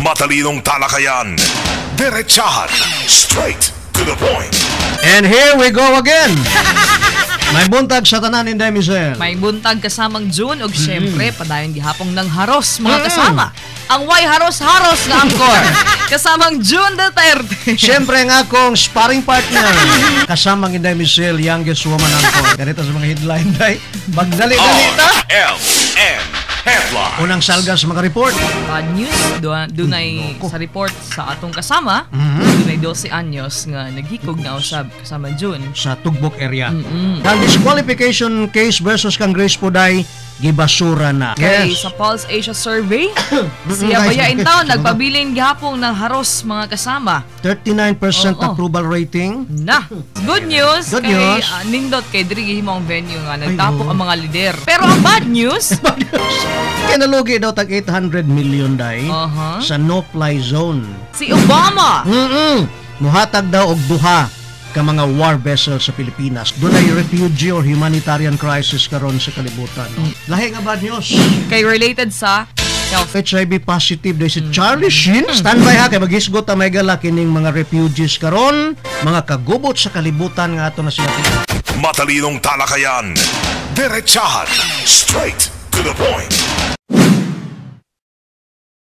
Matalinong talakayan. Diretsahan. Straight to the point. And here we go again. May buntag sa tanan ni Michelle. May buntag kasamang June ug syempre padayon gihapon ng haros mga kasama. Ang way haros-haros na angkor. Kasamang June Duterte. Siyempre nga akong sparring partner. Kasamang Inday Michelle, youngest woman angkor. Ganito sa mga headline day. Bagdali-dali ta. RLN Headline. Unang salga sa mga report. Bad news, dunay sa report sa atong kasama, dunay 12 anyos nga naghikog na usab kasama June. Sa Tugbok area. Ang disqualification case versus kang Grace Puday, gibasura na. Kay sa Pulse Asia Survey, siya bayain taon nagpabilin gihapon ng haros mga kasama. 39% Oo. approval rating. Na, good news Good kay news. nindot kay diri himong venue nga nagtapok ang mga lider. Pero ang bad news, Kinalugi daw tag 800 million day sa no-fly zone. si Obama. Muhatag daw og duha ka mga war vessels sa Pilipinas. Doon ay refugee or humanitarian crisis karon sa kalibutan. Lahi nga bad news. Kay related sa health. HIV positive day si Charlie Sheen. Standby ha kay maghisgot ta may gala kining mga refugees karon, mga kagubot sa kalibutan nga ato na sila. Matalinong talakayan. Diretsahan. Straight to the point.